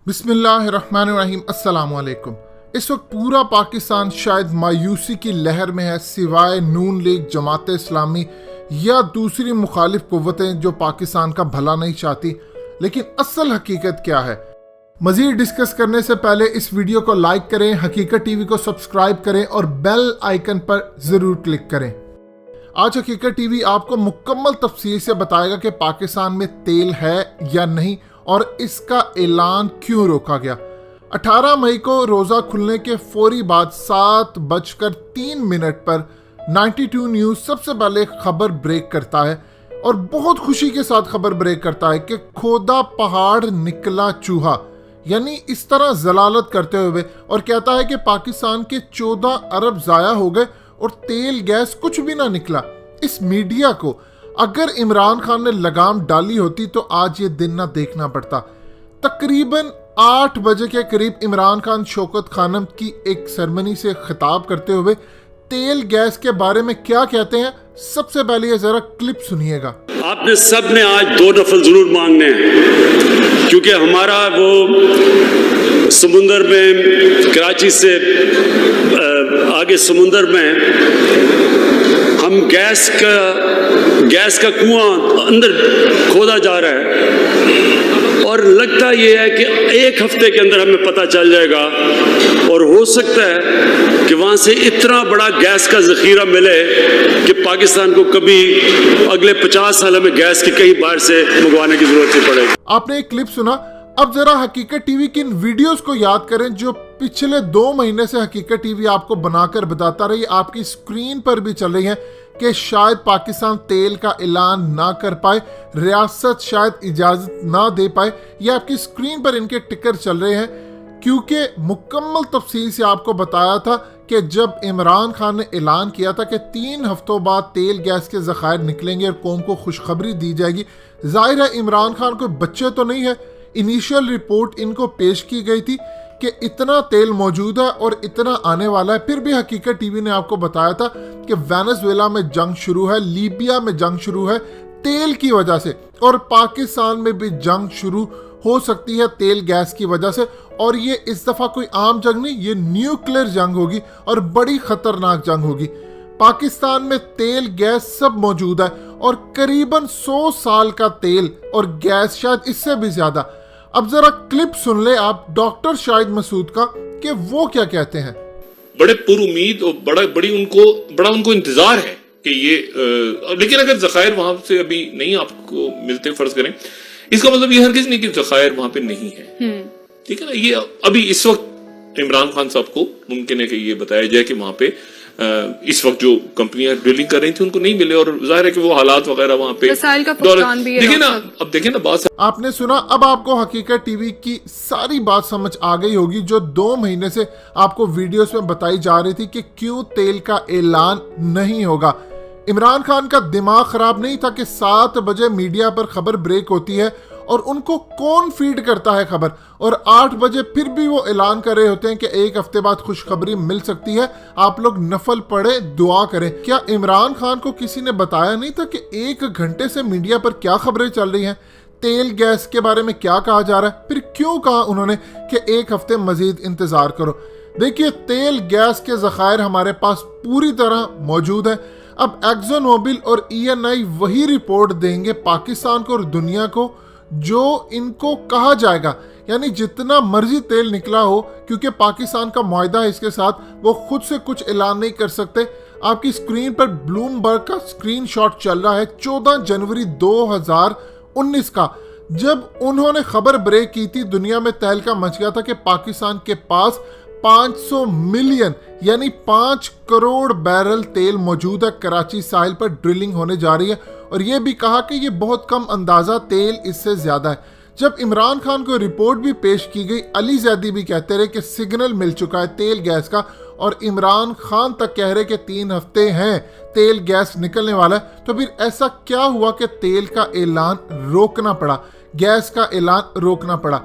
بسم اللہ الرحمن الرحیم۔ السلام علیکم۔ اس وقت پورا پاکستان شاید مایوسی کی لہر میں ہے، سوائے نون لیگ، جماعت اسلامی یا دوسری مخالف قوتیں جو پاکستان کا بھلا نہیں چاہتی۔ لیکن اصل حقیقت کیا ہے؟ مزید ڈسکس کرنے سے پہلے اس ویڈیو کو لائک کریں، حقیقت ٹی وی کو سبسکرائب کریں اور بیل آئیکن پر ضرور کلک کریں۔ آج حقیقت ٹی وی آپ کو مکمل تفصیل سے بتائے گا کہ پاکستان میں تیل ہے یا نہیں اور اس کا اعلان کیوں روکا گیا۔ 18 مئی کو روزہ کھلنے کے فوری بعد 7:03 پر 92 نیوز سب سے پہلے خبر بریک کرتا ہے اور بہت خوشی کے ساتھ خبر بریک کرتا ہے کہ کھودا پہاڑ نکلا چوہا، یعنی اس طرح ضلالت کرتے ہوئے، اور کہتا ہے کہ پاکستان کے 14 ارب ضائع ہو گئے اور تیل گیس کچھ بھی نہ نکلا۔ اس میڈیا کو اگر عمران خان نے لگام ڈالی ہوتی تو آج یہ دن نہ دیکھنا پڑتا۔ تقریباً 8 بجے کے قریب عمران خان شوکت خانم کی ایک سرمنی سے خطاب کرتے ہوئے تیل گیس کے بارے میں کیا کہتے ہیں، سب سے پہلے یہ ذرا کلپ سنیے گا۔ آپ نے سب نے آج 2 نفل ضرور مانگنے ہیں، کیونکہ ہمارا وہ سمندر میں، کراچی سے آگے سمندر میں ہم گیس کا کنواں اندر کھودا جا رہا ہے، اور لگتا یہ ہے کہ 1 ہفتے کے اندر ہمیں پتہ چل جائے گا، اور ہو سکتا ہے کہ وہاں سے اتنا بڑا گیس کا ذخیرہ ملے کہ پاکستان کو کبھی اگلے 50 سال میں گیس کی کہیں باہر سے منگوانے کی ضرورت نہیں پڑے گی۔ آپ نے ایک کلپ سنا، اب ذرا حقیقت ٹی وی کی ان ویڈیوز کو یاد کریں جو پچھلے 2 مہینے سے حقیقت ٹی وی آپ کو بنا کر بتاتا رہی، آپ کی سکرین پر بھی چل رہی ہیں کہ شاید پاکستان تیل کا اعلان نہ کر پائے، ریاست شاید اجازت نہ دے پائے۔ یہ آپ کی سکرین پر ان کے ٹکر چل رہے ہیں، کیونکہ مکمل تفصیل سے آپ کو بتایا تھا کہ جب عمران خان نے اعلان کیا تھا کہ 3 ہفتوں بعد تیل گیس کے ذخائر نکلیں گے اور قوم کو خوشخبری دی جائے گی۔ ظاہر ہے عمران خان کوئی بچے تو نہیں ہے، انیشیل رپورٹ ان کو پیش کی گئی تھی کہ اتنا تیل موجود ہے اور اتنا آنے والا ہے۔ پھر بھی حقیقت ٹی وی نے آپ کو بتایا تھا کہ وینزویلا میں جنگ شروع ہے، لیبیا میں جنگ شروع ہے تیل کی وجہ سے، اور پاکستان میں بھی جنگ شروع ہو سکتی ہے تیل گیس کی وجہ سے، اور یہ اس دفعہ کوئی عام جنگ نہیں، یہ نیوکلیر جنگ ہوگی اور بڑی خطرناک جنگ ہوگی۔ پاکستان میں تیل گیس سب موجود ہے اور قریباً 100 سال کا تیل اور گیس، شاید اس سے بھی زیادہ۔ اب ذرا کلپ سن لے آپ ڈاکٹر شاہد مسعود کا کہ وہ کیا کہتے ہیں۔ بڑے پر امید اور بڑا ان کو انتظار ہے کہ یہ، لیکن اگر ذخائر وہاں سے ابھی نہیں آپ کو ملتے، فرض کریں، اس کا مطلب یہ ہرگز نہیں کہ ذخائر وہاں پہ نہیں ہے، ٹھیک ہے نا۔ یہ ابھی اس وقت عمران خان صاحب کو ممکن ہے کہ یہ بتایا جائے کہ وہاں پہ اس وقت جو کمپنیاں ڈرلنگ کر رہی تھیں ان کو نہیں ملے، اور ظاہر ہے کہ وہ حالات وغیرہ وہاں پہ وسائل کا فقدان بھی ہے۔ دیکھیں نا بات آپ نے سنا، اب آپ کو حقیقت ٹی وی کی ساری بات سمجھ آ گئی ہوگی جو 2 مہینے سے آپ کو ویڈیوز میں بتائی جا رہی تھی کہ کیوں تیل کا اعلان نہیں ہوگا۔ عمران خان کا دماغ خراب نہیں تھا کہ 7 بجے میڈیا پر خبر بریک ہوتی ہے اور ان کو کون فیڈ کرتا ہے خبر، اور 8 بجے پھر بھی وہ اعلان کر رہے ہوتے ہیں کہ 1 ہفتے بعد خوشخبری مل سکتی ہے، آپ لوگ نفل پڑھیں، دعا کریں۔ کیا عمران خان کو کسی نے بتایا نہیں تھا کہ 1 گھنٹے سے میڈیا پر کیا خبریں چل رہی ہیں، تیل گیس کے بارے میں کیا کہا جا رہا ہے؟ پھر کیوں کہا انہوں نے کہ 1 ہفتے مزید انتظار کرو؟ دیکھیے، تیل گیس کے ذخائر ہمارے پاس پوری طرح موجود ہیں۔ اب ایکزون موبل اور ENI وہی رپورٹ دیں گے پاکستان کو اور دنیا کو جو ان کو کہا جائے گا، یعنی جتنا مرضی تیل نکلا ہو، کیونکہ پاکستان کا معاہدہ ہے اس کے ساتھ، وہ خود سے کچھ اعلان نہیں کر سکتے۔ آپ کی سکرین پر بلومبرگ کا سکرین شاٹ چل رہا ہے 14 جنوری 2019 کا، جب انہوں نے خبر بریک کی تھی، دنیا میں تہلکہ مچ گیا تھا کہ پاکستان کے پاس 500 ملین یعنی 5 کروڑ بیرل تیل موجود ہے، کراچی ساحل پر ڈرلنگ ہونے جا رہی ہے، اور یہ بھی کہا کہ یہ بہت کم اندازہ تیل اس سے زیادہ ہے۔ جب عمران خان کو رپورٹ بھی پیش کی گئی، علی زیدی بھی کہتے رہے کہ سگنل مل چکا ہے تیل گیس کا، اور عمران خان تک کہہ رہے کہ 3 ہفتے ہیں تیل گیس نکلنے والا ہے، تو پھر ایسا کیا ہوا کہ تیل کا اعلان روکنا پڑا، گیس کا اعلان روکنا پڑا؟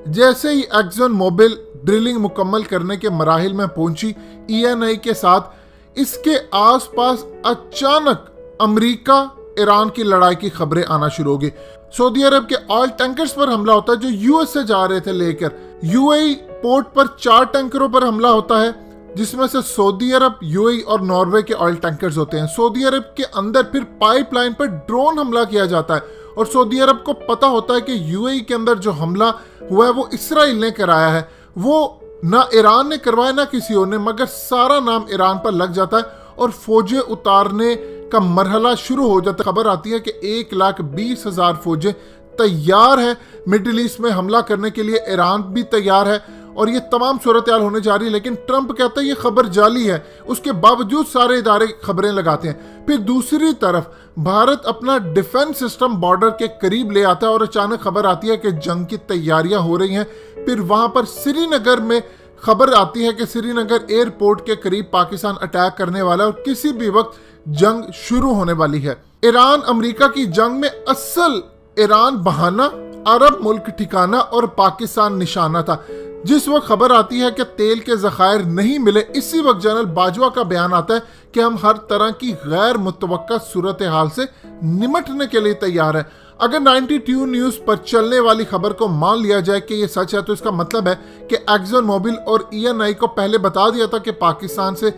جیسے ہی ایکزون موبل ڈرلنگ مکمل کرنے کے مراحل میں پہنچی ENI کے ساتھ، اس کے آس پاس اچانک امریکہ ایران کی لڑائی کی خبریں آنا شروع ہو گئی. سعودی عرب کے آئل ٹینکرز پر حملہ ہوتا ہے جو یو ایس سے جا رہے تھے لے کر. یو اے ای پورٹ پر 4 ٹینکروں پر حملہ ہوتا ہے جس میں سے سعودی عرب، یو اے ای اور ناروے کے آئل ٹینکرز ہوتے ہیں. سعودی عرب کے اندر پھر پائپ لائن پر ڈرون حملہ کیا جاتا ہے اور سعودی عرب کو پتا ہوتا ہے کہ یو اے ای کے اندر جو حملہ ہوا ہے وہ اسرائیل نے کرایا ہے. وہ نہ ایران نے کروایا نہ کسی اور نے، مگر سارا نام ایران پر لگ جاتا ہے اور فوجیں اتارنے کا مرحلہ شروع ہو جاتا ہے. خبر آتی ہے کہ 1,20,000 فوجیں تیار ہیں مڈل ایسٹ میں حملہ کرنے کے لیے. ایران بھی تیار ہے اور یہ تمام صورتحال ہونے جا رہی ہے، لیکن ٹرمپ کہتا ہے یہ خبر جعلی ہے. اس کے باوجود سارے ادارے خبریں لگاتے ہیں. پھر دوسری طرف بھارت اپنا ڈیفنس سسٹم بارڈر کے قریب لے آتا ہے اور اچانک خبر آتی ہے کہ جنگ کی تیاریاں ہو رہی ہیں. پھر وہاں پر سری نگر میں خبر آتی ہے کہ سری نگر ایئرپورٹ کے قریب پاکستان اٹیک کرنے والا ہے اور کسی بھی وقت جنگ شروع ہونے والی ہے. ایران امریکہ کی جنگ میں اصل ایران بہانہ، عرب ملک ٹھکانہ اور پاکستان نشانہ تھا. جس وقت خبر آتی ہے کہ تیل کے ذخائر نہیں ملے، اسی وقت جنرل باجوہ کا بیان آتا ہے کہ ہم ہر طرح کی غیر متوقع صورتحال سے نمٹنے کے لیے تیار ہیں. اگر 92 نیوز پر چلنے والی خبر کو مان لیا جائے کہ یہ سچ ہے تو اس کا مطلب ہے کہ ایکزن موبل اور ای این آئی کو پہلے بتا دیا تھا کہ پاکستان سے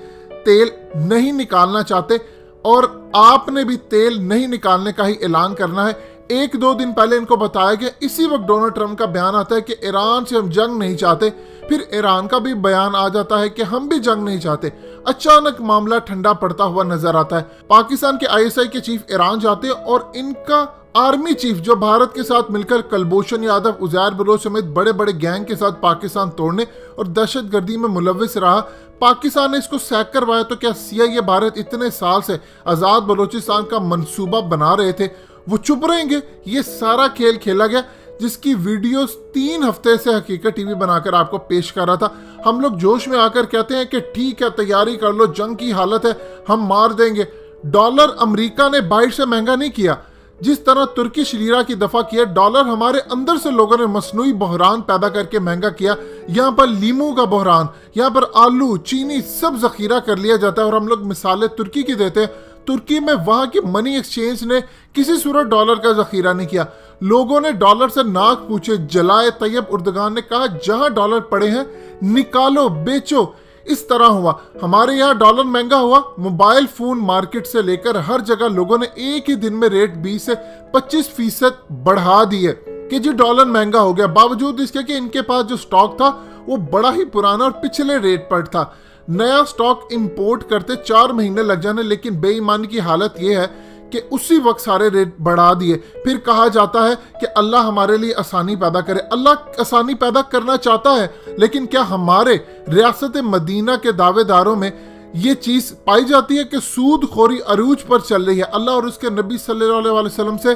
تیل نہیں نکالنا چاہتے اور آپ نے بھی تیل نہیں نکالنے کا ہی اعلان کرنا ہے. 1-2 دن پہلے ان کو بتایا گیا. اسی وقت ڈونلڈ ٹرمپ کا بیان آتا ہے کہ ایران سے ہم جنگ نہیں چاہتے. پھر ایران کا بھی بیان آ جاتا ہے کہ ہم بھی جنگ نہیں چاہتے. اچانک معاملہ ٹھنڈا پڑتا ہوا نظر آتا ہے. پاکستان کے آئی ایس آئی کے چیف ایران جاتے ہیں اور ان کا آرمی چیف جو بھارت کے ساتھ مل کر کلبھوشن یادو، عزیر بلوچ سمیت بڑے بڑے گینگ کے ساتھ پاکستان توڑنے اور دہشت گردی میں ملوث رہا. پاکستان نے اس کو سیک کروایا. تو کیا سی آئی اے بھارت اتنے سال سے آزاد بلوچستان کا منصوبہ بنا رہے تھے، وہ چپ رہیں گے؟ یہ سارا کھیل کھیلا گیا جس کی ویڈیوز 3 ہفتے سے حقیقت ٹی وی بنا کر آپ کو پیش کر رہا تھا. ہم لوگ جوش میں آ کر کہتے ہیں کہ ٹھیک ہے تیاری کر لو، جنگ کی حالت ہے، ہم مار دیں گے. ڈالر امریکہ نے باہر سے مہنگا نہیں کیا. جس طرح ترکش لیرا کی دفع کیا، ڈالر ہمارے اندر سے لوگوں نے مصنوعی بحران پیدا کر کے مہنگا کیا. یہاں پر لیمو کا بحران، یہاں پر آلو، چینی سب ذخیرہ کر لیا جاتا ہے. اور ہم لوگ مثالیں ترکی کی دیتے ہیں. ترکی میں وہاں کی منی ایکسچینج نے کسی صورت ڈالر کا ذخیرہ نہیں کیا. لوگوں نے ڈالر سے ناک پوچھے جلائے. طیب اردگان نے کہا جہاں ڈالر پڑے ہیں نکالو، بیچو. اس طرح ہوا. ہمارے یہاں ڈالر مہنگا ہوا. موبائل فون مارکیٹ سے لے کر ہر جگہ لوگوں نے ایک ہی دن میں ریٹ 20 سے 25% بڑھا دیے کہ جی ڈالر مہنگا ہو گیا. باوجود اس کے کہ ان کے پاس جو سٹاک تھا وہ بڑا ہی پرانا اور پچھلے ریٹ پر تھا. نیا سٹاک امپورٹ کرتے 4 مہینے لگ جانے. لیکن بے ایمانی کی حالت یہ ہے کہ اسی وقت سارے ریٹ بڑھا دیے. پھر کہا جاتا ہے کہ اللہ ہمارے لیے آسانی پیدا کرے. اللہ آسانی پیدا کرنا چاہتا ہے، لیکن کیا ہمارے ریاست مدینہ کے دعوے داروں میں یہ چیز پائی جاتی ہے کہ سود خوری عروج پر چل رہی ہے؟ اللہ اور اس کے نبی صلی اللہ علیہ وسلم سے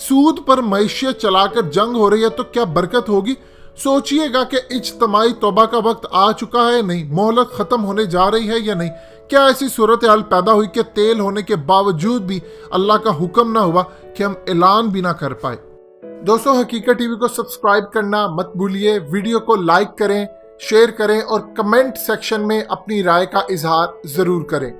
سود پر معیشت چلا کر جنگ ہو رہی ہے تو کیا برکت ہوگی؟ سوچئے گا کہ اجتماعی توبہ کا وقت آ چکا ہے یا نہیں، مہلت ختم ہونے جا رہی ہے یا نہیں. کیا ایسی صورتحال پیدا ہوئی کہ تیل ہونے کے باوجود بھی اللہ کا حکم نہ ہوا کہ ہم اعلان بھی نہ کر پائے؟ دوستو حقیقت ٹی وی کو سبسکرائب کرنا مت بھولیے. ویڈیو کو لائک کریں، شیئر کریں اور کمنٹ سیکشن میں اپنی رائے کا اظہار ضرور کریں.